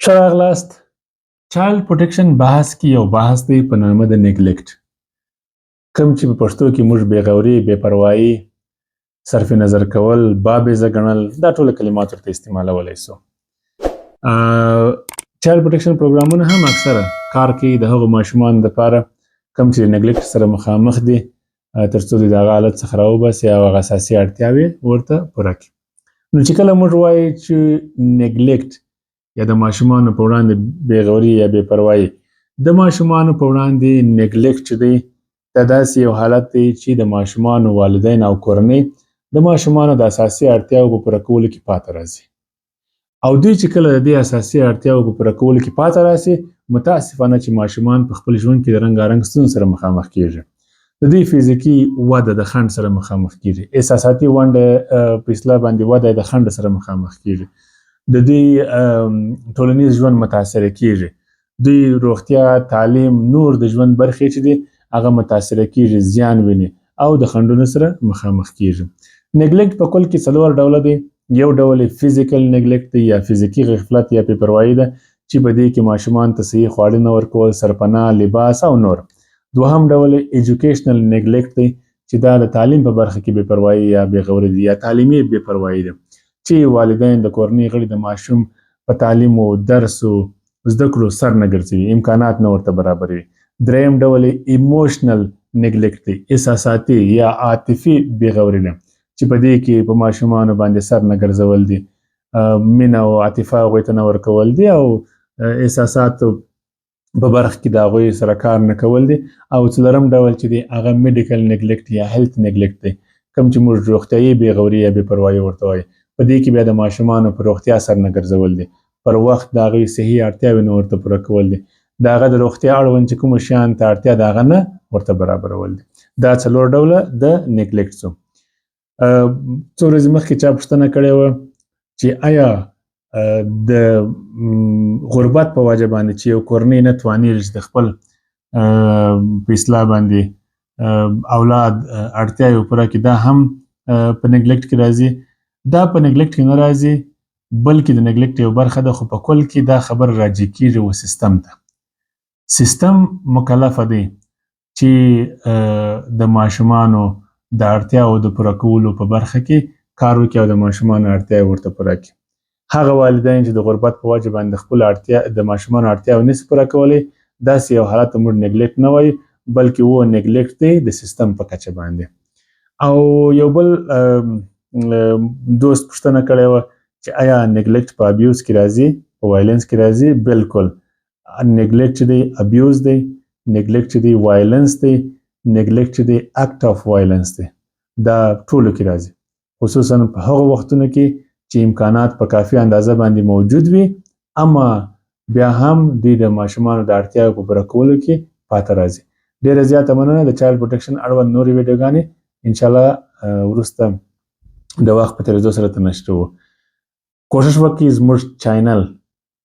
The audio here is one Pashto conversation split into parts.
ښه راغلاست. چایلډ پروټیکشن بحث کې یو بحث دی په نامه د نیګلیکټ، کوم چې په پښتو کې موږ بېغوري، بېپروایي، صرف نظر کول، بابیزه ګڼل، دا ټوله کلمات ورته استعمالولی سو. چایلډ پروټیکشن پروګرامونه هم اکثره کار کوي د هغو ماشومانو دپاره کوم چې د نیګلیکټ سره مخامخ دي، تر څو د هغه حالت څخه راوباسي او هغه اساسي اړتیاوې ورته پوره کړي. نو چې کله موږ وایو چې نیګلیکټ یا د ماشومانو په وړاندې بېغوري یا بېپروایي، د ماشومانو په وړاندې نیګلیکټ چې دی دا داسې یو حالت دی چې د ماشومانو والدین او کورنۍ د ماشومانو د اساسي اړتیاوو په پوره کولو کې پاته راځي. او دوی چې کله د دې اساسي اړتیاوو په پوره کولو کې پاته راسي، متاسفانه چې ماشومان په خپل ژوند کې د رنګارنګ ستونزو سره مخامخ کیږي. د دوی فزیکي وده د خنډ سره مخامخ کیږي، احساساتي ونډه په اصطلاح باندې وده د خنډ سره مخامخ کیږي، د دوی ټولنیز ژوند متاثره کیږي، دوی روغتیا، تعلیم، نور د ژوند برخې چې دي هغه متاثره کیږي، زیان ویني او د خنډونو سره مخامخ کیږي. نیګلیکټ په کل کې 4 ډوله دی. یو ډول فزیکل نیګلیکټ دی یا فزیکي غفلت یا بېپروایي ده چې په دې کې ماشومان ته صحیح خواړه نه ورکول، سرپناه، لباس او نور. دوهم ډول ایجوکیشنل نیګلیکټ دی چې دا د تعلیم په برخه کې بېپروایي یا بېغوري دی یا تعلیمي بېپروایي ده چې والدین د کورنۍ غړي د ماشوم په تعلیم او درس او زده کړو سر نه ګرځوي، امکانات نه ورته برابروي. دریم ډول ایموشنل نیګلیکټ دی، احساساتي یا عاطفي بېغوري ده چې په دې کې په ماشومانو باندې سر نه ګرځول دي، مینه او عاطفه هغوی ته نه ورکول دي او احساساتو په برخه کې د هغوی سره کار نه کول دي. او څلورم ډول چې دی هغه میډیکل نیګلیکټ یا هیلث نیګلیکټ دی، کوم چې موږ روغتیایي بېغوري یا بېپروایي ورته وایو. په دې کې بیا د ماشومانو په روغتیا سر نه ګرځول دي، پر وخت د هغوی صحي اړتیاوې نه ورته پوره کول دي، د هغه د روغتیا اړوند چې کومو شیانو ته اړتیا د هغه نه ورته برابرول دي. دا 4 ډوله د نیګلیکټ سو. څو ورځې مخکې چا پوښتنه کړې وه چې آیا د غربت په وجه باندې چې یو کورنۍ نه توانېږي چې د خپل په اصطلاح باندې اولاد اړتیاوې پوره کړي، دا هم په نیګلیکټ کې راځي؟ دا په نیګلیکټ کې نه راځي، بلکې د نیګلیکټ یو برخه ده، خو په کل کې دا خبر راجع کیږي و سیستم ته. سیستم مکلفه دی چې د ماشومانو د اړتیاوو د پوره کولو په برخه کې کار وکړي او د ماشومانو اړتیاوې ورته پوره کړي. هغه والدین چې د غربت په وجه باندې د خپلو د ماشومانو اړتیاوې نشي پوره کولی، داسې یو حالت ته موږ نیګلیکټ نه وایو، بلکې و نیګلیکټ دی د سیستم په کچه باندې. او یو بل دوست پوښتنه کړې وه چې آیا نیګلیکټ په ابیوز کې راځي، په وایلنس کې راځي؟ بالکل. نیګلیکټ چې دی ابیوز دی، نیګلیکټ چې دی وایلنس دی، نیګلیکټ چې دی اکټ اف وایلنس دی، دا ټولو کې راځي، خصوصا په هغو وختونو کې چې امکانات په کافي اندازه باندې موجود وي، اما بیا هم دوی د ماشومانو د اړتیاوو په پوره کولو کې پاته راځي. ډېره زیاته مننه. د چایلډ پروټیکشن اړوند نورې ویډیوګانې انشاءالله وروسته د وخت په تېرېدو سره ته نشر کوو. کوشش وکړئ زموږ چینل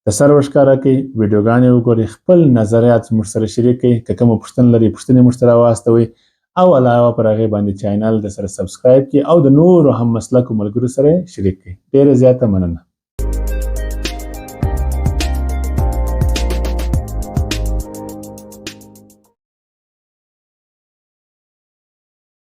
ته سر ورښکاره کړئ، ویډیوګانې وګورئ، خپل نظریات زموږ سره شریک کړئ، که کومه پوښتنه لرئ پوښتنې موږ ته راواستوئ او علاوه پر هغې باندې چینل د سره سبسکرایب کړئ او د نورو هم مسلکو ملګرو سره شریک کړئ. ډېره زیاته مننه.